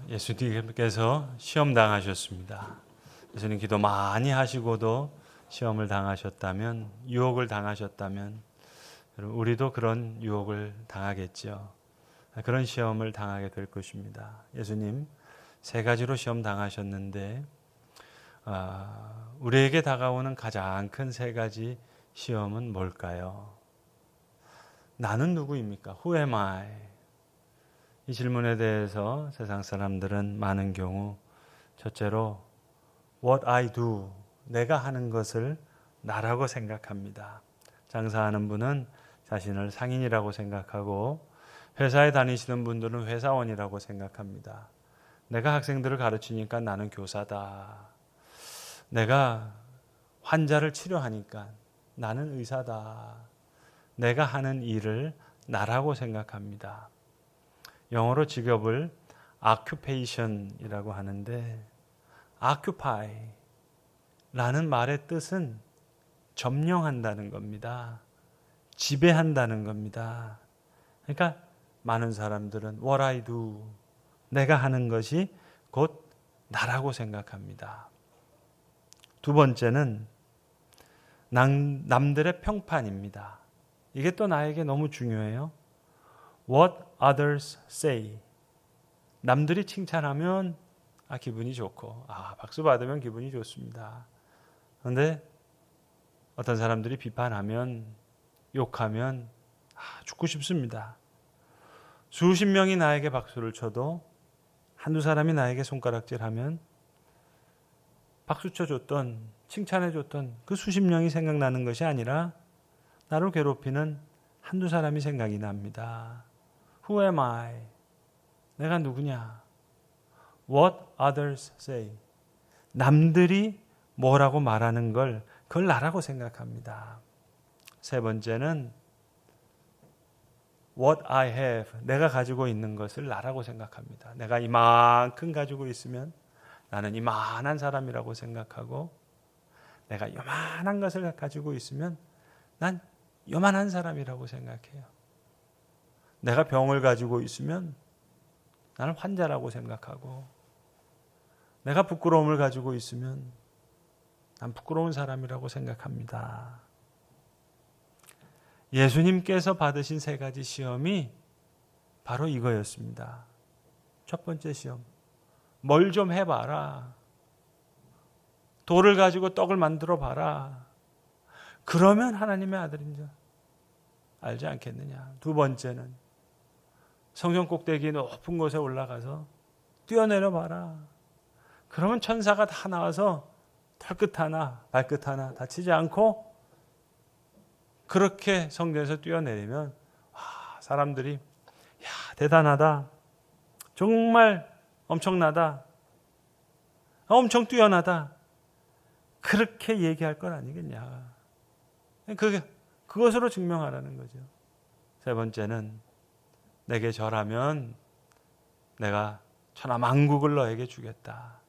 예수님께서 시험 당하셨습니다. 예수님 기도 많이 하시고도 시험을 당하셨다면, 유혹을 당하셨다면 여러분, 우리도 그런 유혹을 당하겠죠. 그런 시험을 당하게 될 것입니다. 예수님 세 가지로 시험 당하셨는데 우리에게 다가오는 가장 큰 세 가지 시험은 뭘까요? 나는 누구입니까? Who am I? 이 질문에 대해서 세상 사람들은 많은 경우 첫째로 What I do, 내가 하는 것을 나라고 생각합니다. 장사하는 분은 자신을 상인이라고 생각하고 회사에 다니시는 분들은 회사원이라고 생각합니다. 내가 학생들을 가르치니까 나는 교사다. 내가 환자를 치료하니까 나는 의사다. 내가 하는 일을 나라고 생각합니다. 영어로 직업을 occupation이라고 하는데 occupy 라는 말의 뜻은 점령한다는 겁니다. 지배한다는 겁니다. 그러니까 많은 사람들은 what I do, 내가 하는 것이 곧 나라고 생각합니다. 두 번째는 남들의 평판입니다. 이게 또 나에게 너무 중요해요. What others say. 남들이 칭찬하면 기분이 좋고 박수 받으면 기분이 좋습니다. 그런데 어떤 사람들이 비판하면, 욕하면 죽고 싶습니다. 수십 명이 나에게 박수를 쳐도 한두 사람이 나에게 손가락질하면 박수 쳐줬던, 칭찬해줬던 그 수십 명이 생각나는 것이 아니라 나를 괴롭히는 한두 사람이 생각이 납니다. Who am I? 내가 누구냐? What others say. 남들이 뭐라고 말하는 걸 그걸 나라고 생각합니다. 세 번째는 What I have, 내가 가지고 있는 것을 나라고 생각합니다. 내가 이만큼 가지고 있으면 나는 이만한 사람이라고 생각하고, 내가 요만한 것을 가지고 있으면 난 요만한 사람이라고 생각해요. 내가 병을 가지고 있으면 나는 환자라고 생각하고, 내가 부끄러움을 가지고 있으면 난 부끄러운 사람이라고 생각합니다. 예수님께서 받으신 세 가지 시험이 바로 이거였습니다. 첫 번째 시험, 뭘 좀 해봐라. 돌을 가지고 떡을 만들어 봐라. 그러면 하나님의 아들인 줄 알지 않겠느냐. 두 번째는 성전 꼭대기 높은 곳에 올라가서 뛰어내려 봐라. 그러면 천사가 다 나와서 털끝 하나 발끝 하나 다치지 않고 그렇게 성전에서 뛰어내리면 사람들이 대단하다. 정말 엄청나다. 엄청 뛰어나다. 그렇게 얘기할 건 아니겠냐. 그것으로 증명하라는 거죠. 세 번째는 내게 절하면 내가 천하만국을 너에게 주겠다.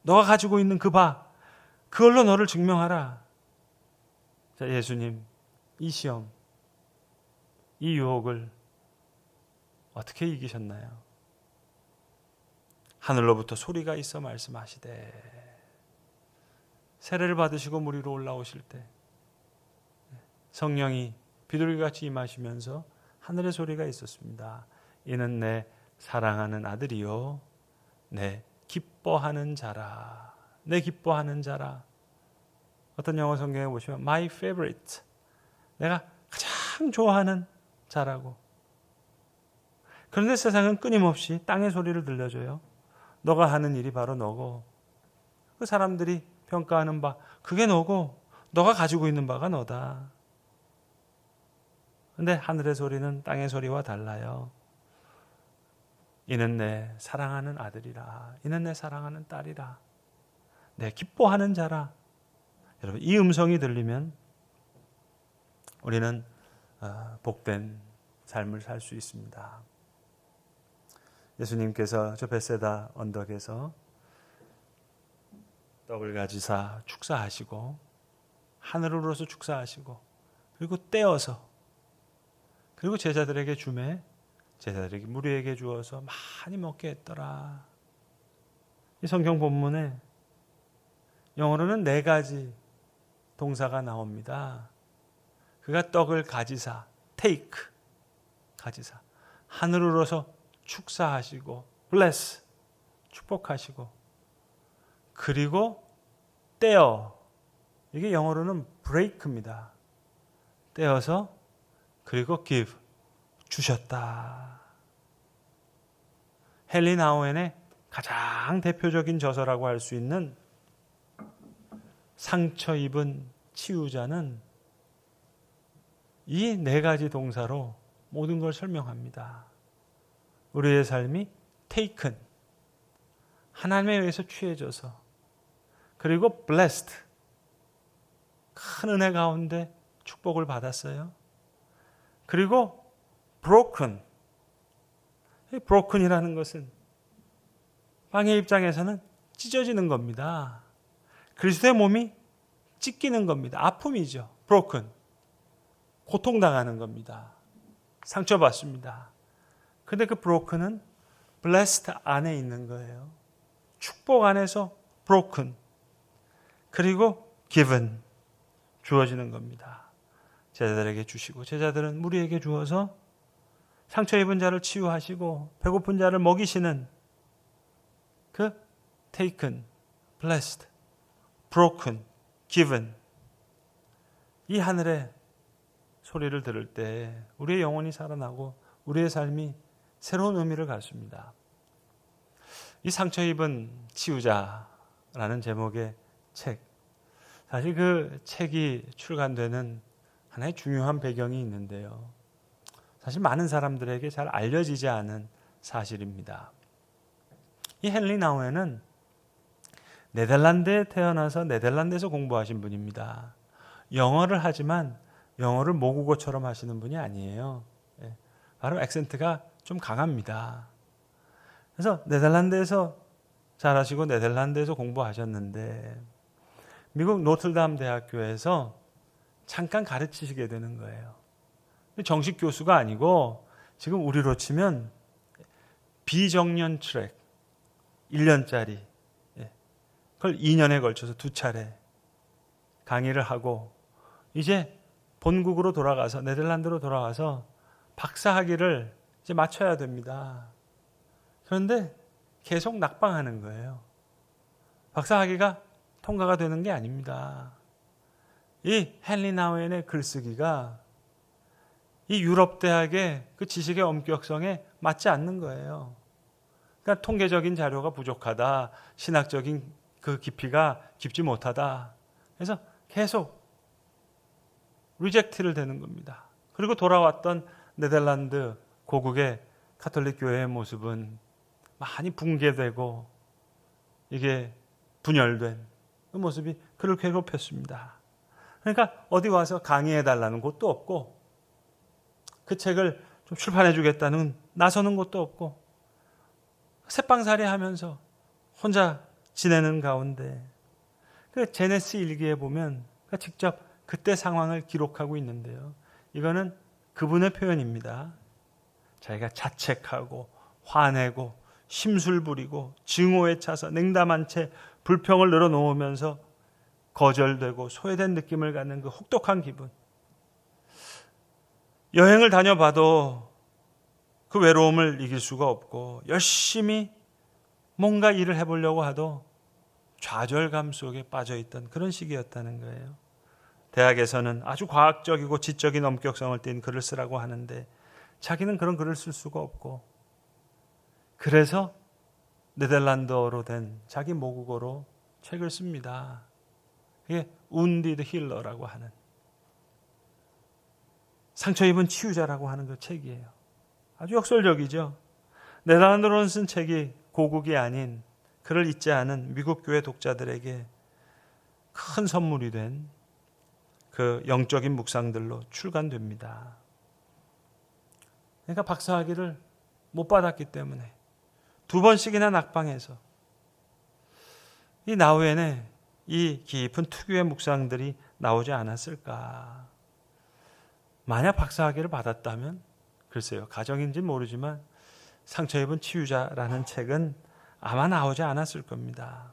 너가 가지고 있는 그걸로 너를 증명하라. 자, 예수님 이 시험, 이 유혹을 어떻게 이기셨나요? 하늘로부터 소리가 있어 말씀하시되, 세례를 받으시고 물 위로 올라오실 때 성령이 비둘기같이 임하시면서 하늘의 소리가 있었습니다. 이는 내 사랑하는 아들이요 내 기뻐하는 자라. 내 기뻐하는 자라. 어떤 영어 성경에 보시면 my favorite, 내가 가장 좋아하는 자라고. 그런데 세상은 끊임없이 땅의 소리를 들려줘요. 너가 하는 일이 바로 너고, 그 사람들이 평가하는 바 그게 너고, 너가 가지고 있는 바가 너다. 그런데 하늘의 소리는 땅의 소리와 달라요. 이는 내 사랑하는 아들이라. 이는 내 사랑하는 딸이라. 내 기뻐하는 자라. 여러분, 이 음성이 들리면 우리는 복된 삶을 살 수 있습니다. 예수님께서 저 벳세다 언덕에서 떡을 가지사 축사하시고, 하늘으로서 축사하시고, 그리고 떼어서, 그리고 제자들에게 주매 제자들에게 무리에게 주어서 많이 먹게 했더라. 이 성경 본문에 영어로는 4가지 동사가 나옵니다. 그가 떡을 가지사, take, 가지사, 하늘으로서 축사하시고, bless, 축복하시고, 그리고 떼어, 이게 영어로는 break입니다. 떼어서, 그리고 give, 주셨다. 헨리 나우엔의 가장 대표적인 저서라고 할 수 있는 상처 입은 치유자는 이 4가지 동사로 모든 걸 설명합니다. 우리의 삶이 taken, 하나님에 의해서 취해져서, 그리고 blessed, 큰 은혜 가운데 축복을 받았어요. 그리고 broken, broken이라는 것은 방의 입장에서는 찢어지는 겁니다. 그리스도의 몸이 찢기는 겁니다. 아픔이죠. broken, 고통당하는 겁니다. 상처받습니다. 근데 그 broken은 blessed 안에 있는 거예요. 축복 안에서 broken, 그리고 given, 주어지는 겁니다. 제자들에게 주시고, 제자들은 무리에게 주어서 상처 입은 자를 치유하시고 배고픈 자를 먹이시는 그 taken, blessed, broken, given, 이 하늘의 소리를 들을 때 우리의 영혼이 살아나고 우리의 삶이 새로운 의미를 갖습니다. 이 상처 입은 치유자라는 제목의 책, 사실 그 책이 출간되는 하나의 중요한 배경이 있는데요. 사실 많은 사람들에게 잘 알려지지 않은 사실입니다. 이 헨리 나우엔은 네덜란드에 태어나서 네덜란드에서 공부하신 분입니다. 영어를 하지만 영어를 모국어처럼 하시는 분이 아니에요. 바로 액센트가 좀 강합니다. 그래서 네덜란드에서 자라시고 네덜란드에서 공부하셨는데 미국 노틀담 대학교에서 잠깐 가르치시게 되는 거예요. 정식 교수가 아니고 지금 우리로 치면 비정년 트랙 1년짜리, 그걸 2년에 걸쳐서 2차례 강의를 하고 이제 본국으로 돌아가서 네덜란드로 돌아가서 박사학위를 이제 마쳐야 됩니다. 그런데 계속 낙방하는 거예요. 박사학위가 통과가 되는 게 아닙니다. 이 헨리 나우엔의 글쓰기가 이 유럽 대학의 그 지식의 엄격성에 맞지 않는 거예요. 그러니까 통계적인 자료가 부족하다, 신학적인 그 깊이가 깊지 못하다. 그래서 계속 리젝트를 되는 겁니다. 그리고 돌아왔던 네덜란드 고국의 가톨릭 교회의 모습은 많이 붕괴되고 이게 분열된 그 모습이 그를 괴롭혔습니다. 그러니까 어디 와서 강의해달라는 곳도 없고 그 책을 좀 출판해주겠다는 나서는 곳도 없고 새빵살이 하면서 혼자 지내는 가운데 그 제네스 일기에 보면 직접 그때 상황을 기록하고 있는데요. 이거는 그분의 표현입니다. 자기가 자책하고 화내고 심술 부리고 증오에 차서 냉담한 채 불평을 늘어놓으면서 거절되고 소외된 느낌을 갖는 그 혹독한 기분. 여행을 다녀봐도 그 외로움을 이길 수가 없고 열심히 뭔가 일을 해보려고 하도 좌절감 속에 빠져있던 그런 시기였다는 거예요. 대학에서는 아주 과학적이고 지적인 엄격성을 띤 글을 쓰라고 하는데 자기는 그런 글을 쓸 수가 없고 그래서 네덜란드어로 된 자기 모국어로 책을 씁니다. 이게 운디드 힐러라고 하는 상처 입은 치유자라고 하는 그 책이에요. 아주 역설적이죠. 네덜란드어로 쓴 책이 고국이 아닌 그를 잊지 않은 미국 교회 독자들에게 큰 선물이 된 그 영적인 묵상들로 출간됩니다. 그러니까 박사학위를 못 받았기 때문에 2번씩이나 낙방해서 이 나우엔의 이 깊은 특유의 묵상들이 나오지 않았을까. 만약 박사학위를 받았다면 글쎄요, 가정인지는 모르지만 상처 입은 치유자라는 책은 아마 나오지 않았을 겁니다.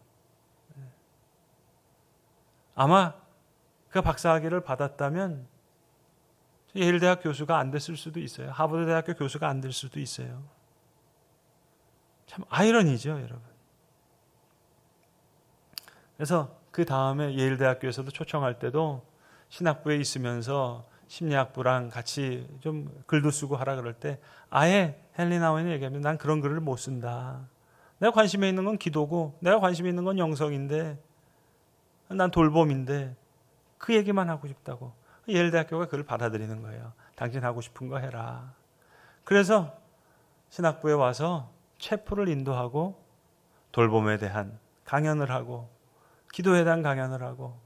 아마 그 박사학위를 받았다면 예일대학 교수가 안 됐을 수도 있어요. 하버드대학교 교수가 안 될 수도 있어요. 참 아이러니죠, 여러분. 그래서 그 다음에 예일대학교에서도 초청할 때도 신학부에 있으면서 심리학부랑 같이 좀 글도 쓰고 하라 그럴 때 아예 헨리 나우엔이 얘기합니다. 난 그런 글을 못 쓴다. 내가 관심에 있는 건 기도고 내가 관심에 있는 건 영성인데 난 돌봄인데 그 얘기만 하고 싶다고. 예일대학교가 그걸 받아들이는 거예요. 당신 하고 싶은 거 해라. 그래서 신학부에 와서 체프를 인도하고 돌봄에 대한 강연을 하고 기도에 대한 강연을 하고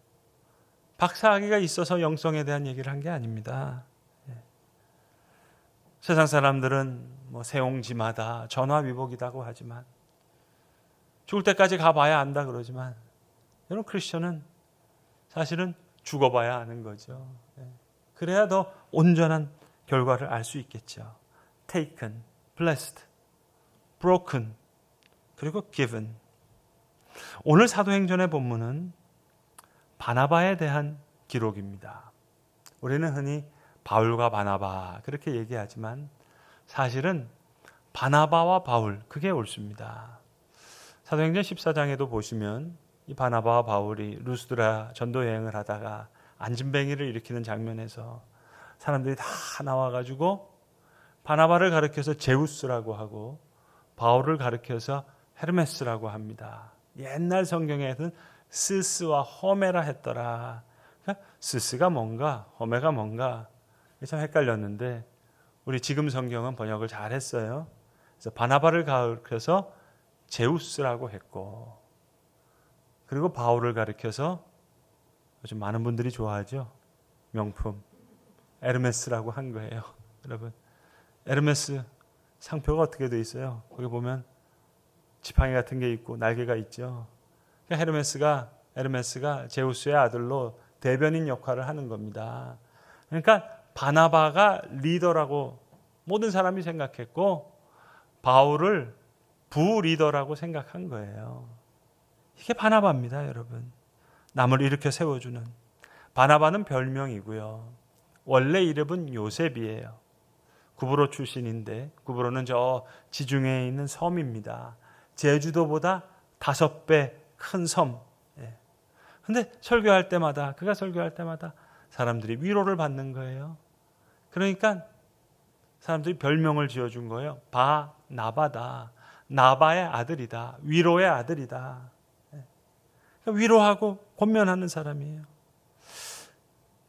박사학위가 있어서 영성에 대한 얘기를 한 게 아닙니다. 세상 사람들은 뭐 세옹지마다 전화위복이라고 하지만 죽을 때까지 가봐야 안다 그러지만 여러분 크리스천은 사실은 죽어봐야 아는 거죠. 그래야 더 온전한 결과를 알 수 있겠죠. Taken, blessed, broken, 그리고 given. 오늘 사도행전의 본문은 바나바에 대한 기록입니다. 우리는 흔히 바울과 바나바 그렇게 얘기하지만 사실은 바나바와 바울 그게 옳습니다. 사도행전 14장에도 보시면 이 바나바와 바울이 루스드라 전도 여행을 하다가 안진뱅이를 일으키는 장면에서 사람들이 다 나와가지고 바나바를 가리켜서 제우스라고 하고 바울을 가리켜서 헤르메스라고 합니다. 옛날 성경에는 스스와 허메라 했더라. 그러니까 스스가 뭔가 허메가 뭔가 참 헷갈렸는데 우리 지금 성경은 번역을 잘 했어요. 그래서 바나바를 가리켜서 제우스라고 했고 그리고 바울을 가리켜서 요즘 많은 분들이 좋아하죠. 명품 에르메스라고 한 거예요. 여러분 에르메스 상표가 어떻게 돼 있어요? 거기 보면 지팡이 같은 게 있고 날개가 있죠. 그러니까 에르메스가 제우스의 아들로 대변인 역할을 하는 겁니다. 그러니까 바나바가 리더라고 모든 사람이 생각했고 바울을 부리더라고 생각한 거예요. 이게 바나바입니다, 여러분. 남을 일으켜 세워주는. 바나바는 별명이고요. 원래 이름은 요셉이에요. 구브로 출신인데 구브로는 저 지중해에 있는 섬입니다. 제주도보다 5배 큰 섬. 근데 설교할 때마다 그가 설교할 때마다 사람들이 위로를 받는 거예요. 그러니까 사람들이 별명을 지어준 거예요. 바나바다. 나바의 아들이다. 위로의 아들이다. 위로하고 권면하는 사람이에요.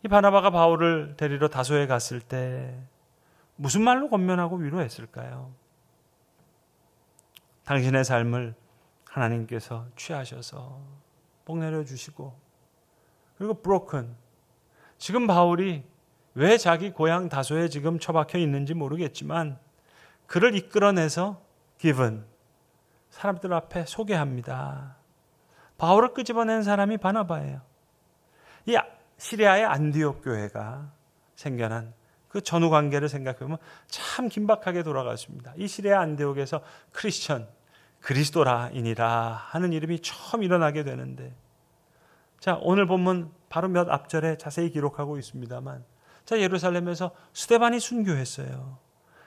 이 바나바가 바울을 데리러 다소에 갔을 때 무슨 말로 권면하고 위로했을까요? 당신의 삶을 하나님께서 취하셔서 복 내려주시고 그리고 broken. 지금 바울이 왜 자기 고향 다소에 지금 처박혀 있는지 모르겠지만 그를 이끌어내서 given. 사람들 앞에 소개합니다. 바울을 끄집어낸 사람이 바나바예요. 이 시리아의 안디옥 교회가 생겨난 그 전후 관계를 생각해보면 참 긴박하게 돌아갔습니다. 이 시리아 안디옥에서 크리스천, 그리스도라인이라 하는 이름이 처음 일어나게 되는데 자 오늘 본문 바로 몇 앞절에 자세히 기록하고 있습니다만 자 예루살렘에서 스데반이 순교했어요.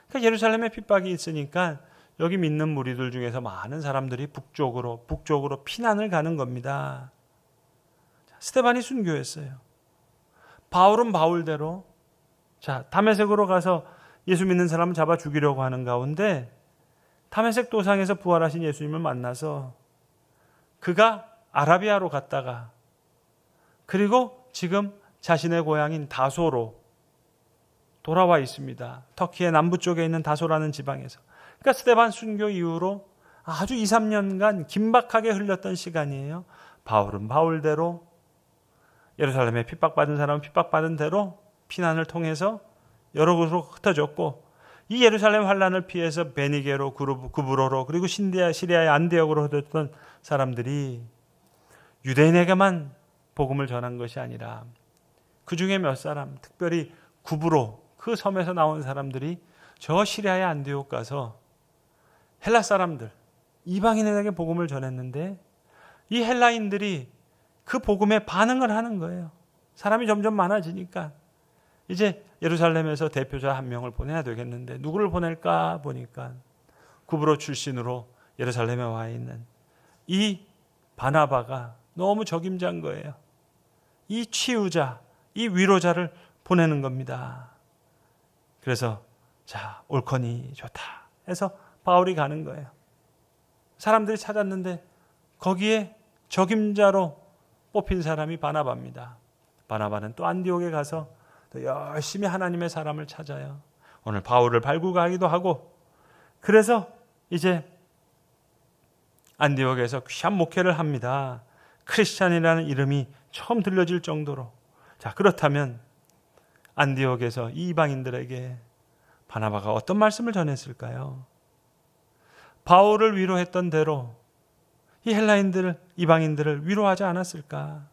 그러니까 예루살렘에 핍박이 있으니까 여기 믿는 무리들 중에서 많은 사람들이 북쪽으로 피난을 가는 겁니다. 스데반이 순교했어요. 바울은 바울대로 다메섹으로 가서 예수 믿는 사람을 잡아 죽이려고 하는 가운데 다메섹 도상에서 부활하신 예수님을 만나서 그가 아라비아로 갔다가 그리고 지금 자신의 고향인 다소로 돌아와 있습니다. 터키의 남부 쪽에 있는 다소라는 지방에서. 그러니까 스데반 순교 이후로 아주 2, 3년간 긴박하게 흘렸던 시간이에요. 바울은 바울대로 예루살렘에 핍박받은 사람은 핍박받은 대로 피난을 통해서 여러 곳으로 흩어졌고 이 예루살렘 환란을 피해서 베니게로 구브로로 그리고 시리아의 안디옥으로 흩어졌던 사람들이 유대인에게만 복음을 전한 것이 아니라 그 중에 몇 사람 특별히 구브로 그 섬에서 나온 사람들이 저 시리아의 안디옥 가서 헬라 사람들, 이방인에게 복음을 전했는데 이 헬라인들이 그 복음에 반응을 하는 거예요. 사람이 점점 많아지니까 이제 예루살렘에서 대표자 한 명을 보내야 되겠는데 누구를 보낼까 보니까 구브로 출신으로 예루살렘에 와 있는 이 바나바가 너무 적임자인 거예요. 이 치유자, 이 위로자를 보내는 겁니다. 그래서 자, 옳거니 좋다 해서 바울이 가는 거예요. 사람들이 찾았는데 거기에 적임자로 뽑힌 사람이 바나바입니다. 바나바는 또 안디옥에 가서 또 열심히 하나님의 사람을 찾아요. 오늘 바울을 발굴하기도 하고, 그래서 이제 안디옥에서 귀한 목회를 합니다. 크리스찬이라는 이름이 처음 들려질 정도로. 자, 그렇다면 안디옥에서 이 이방인들에게 바나바가 어떤 말씀을 전했을까요? 바울을 위로했던 대로 이 헬라인들을, 이방인들을 위로하지 않았을까?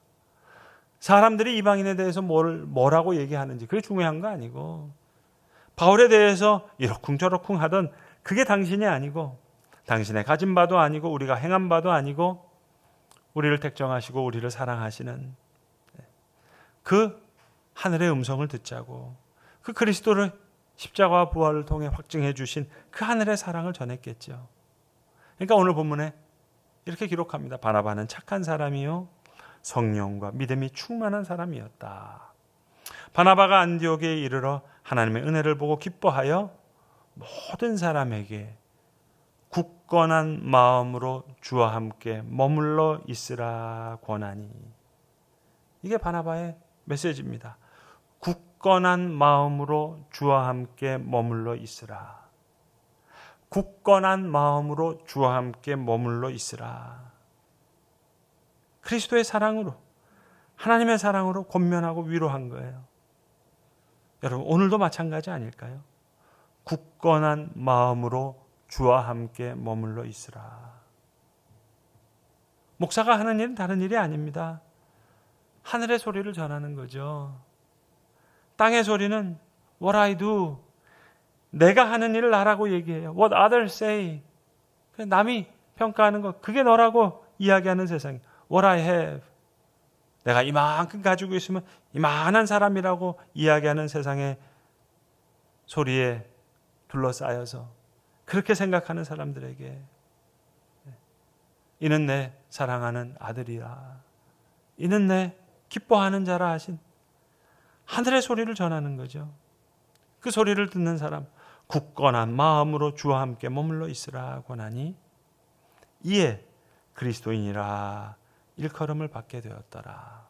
사람들이 이방인에 대해서 뭐라고 얘기하는지 그게 중요한 거 아니고, 바울에 대해서 이러쿵저러쿵 하던 그게 당신이 아니고, 당신의 가진 바도 아니고, 우리가 행한 바도 아니고, 우리를 택정하시고 우리를 사랑하시는 그 하늘의 음성을 듣자고, 그 그리스도를 십자가와 부활을 통해 확증해 주신 그 하늘의 사랑을 전했겠죠. 그러니까 오늘 본문에 이렇게 기록합니다. 바나바는 착한 사람이요 성령과 믿음이 충만한 사람이었다. 바나바가 안디옥에 이르러 하나님의 은혜를 보고 기뻐하여 모든 사람에게 굳건한 마음으로 주와 함께 머물러 있으라 권하니. 이게 바나바의 메시지입니다. 굳건한 마음으로 주와 함께 머물러 있으라. 굳건한 마음으로 주와 함께 머물러 있으라. 그리스도의 사랑으로, 하나님의 사랑으로 권면하고 위로한 거예요. 여러분, 오늘도 마찬가지 아닐까요? 굳건한 마음으로 주와 함께 머물러 있으라. 목사가 하는 일은 다른 일이 아닙니다. 하늘의 소리를 전하는 거죠. 땅의 소리는 What I do, 내가 하는 일을 나라고 얘기해요. What others say, 남이 평가하는 거, 그게 너라고 이야기하는 세상이. What I have, 내가 이만큼 가지고 있으면 이만한 사람이라고 이야기하는 세상의 소리에 둘러싸여서 그렇게 생각하는 사람들에게 이는 내 사랑하는 아들이라, 이는 내 기뻐하는 자라 하신 하늘의 소리를 전하는 거죠. 그 소리를 듣는 사람, 굳건한 마음으로 주와 함께 머물러 있으라 권하니 이에 그리스도인이라 일컬음을 받게 되었더라.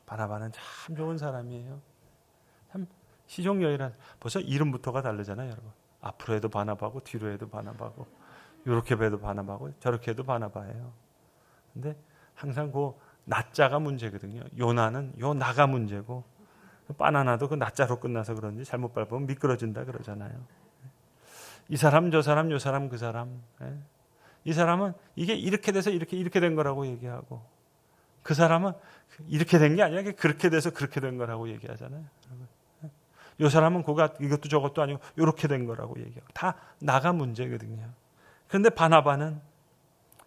바나바는 참 좋은 사람이에요. 참 시종여일한, 벌써 이름부터가 다르잖아요, 여러분. 앞으로 해도 바나바고 뒤로 해도 바나바고, 이렇게 해도 바나바고 저렇게 해도 바나바예요. 근데 항상 그 나자가 문제거든요. 요나는 요 나가 문제고, 바나나도 그 나자로 끝나서 그런지 잘못 밟으면 미끄러진다 그러잖아요. 이 사람 저 사람 요 사람 그 사람. 이 사람은 이게 이렇게 돼서 이렇게 된 거라고 얘기하고, 그 사람은 이렇게 된 게 아니라 그렇게 돼서 그렇게 된 거라고 얘기하잖아요. 이 사람은 이것도 저것도 아니고 이렇게 된 거라고 얘기하고, 다 나가 문제거든요. 그런데 바나바는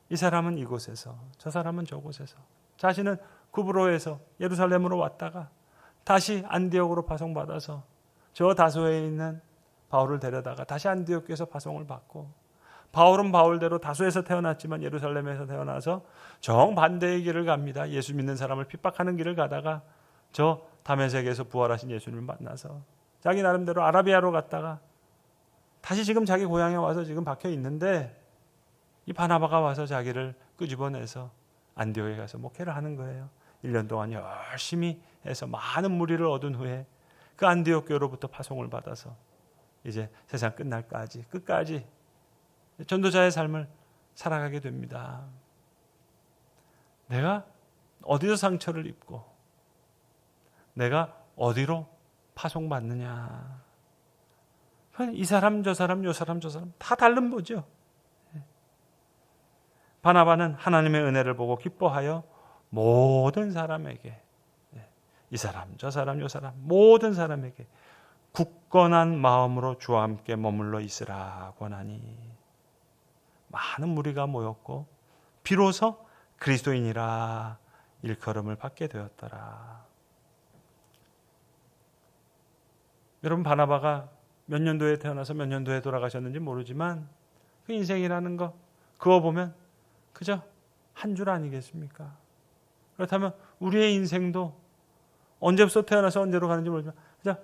이 사람은 이곳에서, 저 사람은 저곳에서, 자신은 구브로에서 예루살렘으로 왔다가 다시 안디옥으로 파송받아서 저 다소에 있는 바울을 데려다가 다시 안디옥에서 파송을 받고, 바울은 바울대로 다소에서 태어났지만 예루살렘에서 태어나서 정반대의 길을 갑니다. 예수 믿는 사람을 핍박하는 길을 가다가 저 다메섹에서 부활하신 예수님을 만나서 자기 나름대로 아라비아로 갔다가 다시 지금 자기 고향에 와서 지금 박혀 있는데, 이 바나바가 와서 자기를 끄집어내서 안디옥에 가서 목회를 하는 거예요. 1년 동안 열심히 해서 많은 무리를 얻은 후에 그 안디옥 교로부터 파송을 받아서 이제 세상 끝날까지 끝까지 전도자의 삶을 살아가게 됩니다. 내가 어디서 상처를 입고 내가 어디로 파송받느냐, 이 사람 저 사람 요 사람 저 사람 다 다른 거죠. 바나바는 하나님의 은혜를 보고 기뻐하여 모든 사람에게, 이 사람 저 사람 요 사람 모든 사람에게 굳건한 마음으로 주와 함께 머물러 있으라 권하니 많은 무리가 모였고 비로소 그리스도인이라 일컬음을 받게 되었더라. 여러분, 바나바가 몇 년도에 태어나서 몇 년도에 돌아가셨는지 모르지만 그 인생이라는 거 그거 보면 그저 한 줄 아니겠습니까? 그렇다면 우리의 인생도 언제부터 태어나서 언제로 가는지 모르지만 그저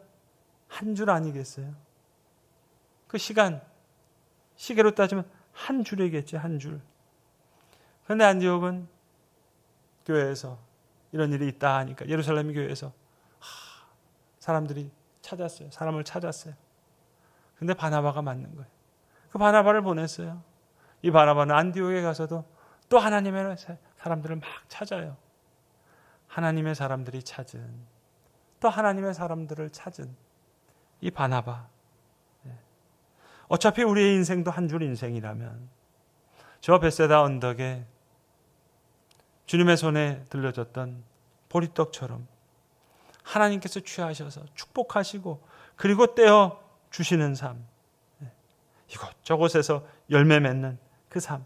한 줄 아니겠어요? 그 시간, 시계로 따지면 한 줄이겠지, 한 줄. 그런데 안디옥은 교회에서 이런 일이 있다 하니까 예루살렘 교회에서 사람들이 찾았어요. 사람을 찾았어요. 근데 바나바가 맞는 거예요. 그 바나바를 보냈어요. 이 바나바는 안디옥에 가서도 또 하나님의 사람들을 막 찾아요. 하나님의 사람들이 찾은, 또 하나님의 사람들을 찾은 이 바나바. 어차피 우리의 인생도 한 줄 인생이라면 저 베세다 언덕에 주님의 손에 들려졌던 보리떡처럼 하나님께서 취하셔서 축복하시고 그리고 떼어 주시는 삶, 이곳저곳에서 열매 맺는 그 삶,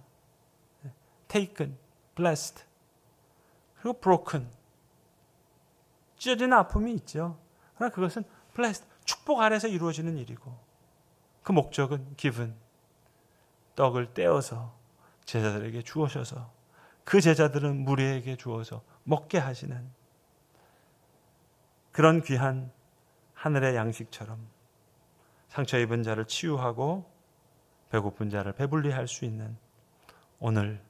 taken, blessed, 그리고 broken, 찢어지는 아픔이 있죠. 그러나 그것은 blessed, 축복 아래서 이루어지는 일이고 그 목적은 given, 떡을 떼어서 제자들에게 주어셔서 그 제자들은 무리에게 주어서 먹게 하시는 그런 귀한 하늘의 양식처럼 상처 입은 자를 치유하고 배고픈 자를 배불리 할 수 있는 오늘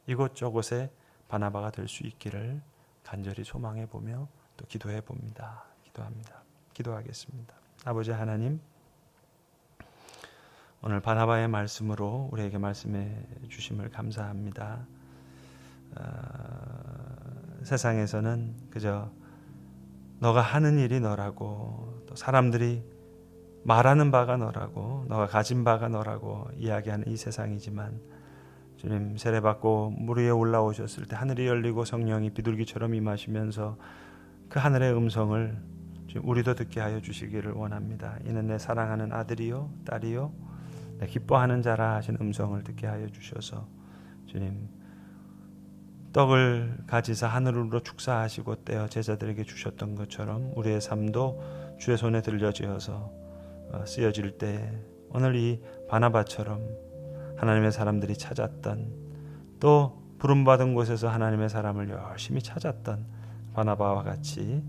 이곳저곳에 바나바가 될 수 있기를 간절히 소망해 보며 또 기도해 봅니다. 기도하겠습니다. 아버지 하나님, 오늘 바나바의 말씀으로 우리에게 말씀해 주심을 감사합니다. 세상에서는 그저 너가 하는 일이 너라고, 또 사람들이 말하는 바가 너라고, 너가 가진 바가 너라고 이야기하는 이 세상이지만, 주님, 세례받고 물 위에 올라오셨을 때 하늘이 열리고 성령이 비둘기처럼 임하시면서 그 하늘의 음성을 우리도 듣게 하여 주시기를 원합니다. 이는 내 사랑하는 아들이요 딸이요 내 기뻐하는 자라 하신 음성을 듣게 하여 주셔서, 주님, 떡을 가지사 하늘으로 축사하시고 떼어 제자들에게 주셨던 것처럼 우리의 삶도 주의 손에 들려지어서 쓰여질 때 오늘 이 바나바처럼 하나님의 사람들이 찾았던, 또 부름받은 곳에서 하나님의 사람을 열심히 찾았던 바나바와 같이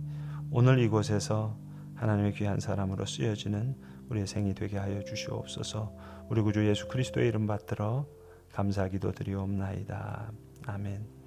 오늘 이곳에서 하나님의 귀한 사람으로 쓰여지는 우리의 생이 되게 하여 주시옵소서. 우리 구주 예수 그리스도의 이름 받들어 감사기도 드리옵나이다. 아멘.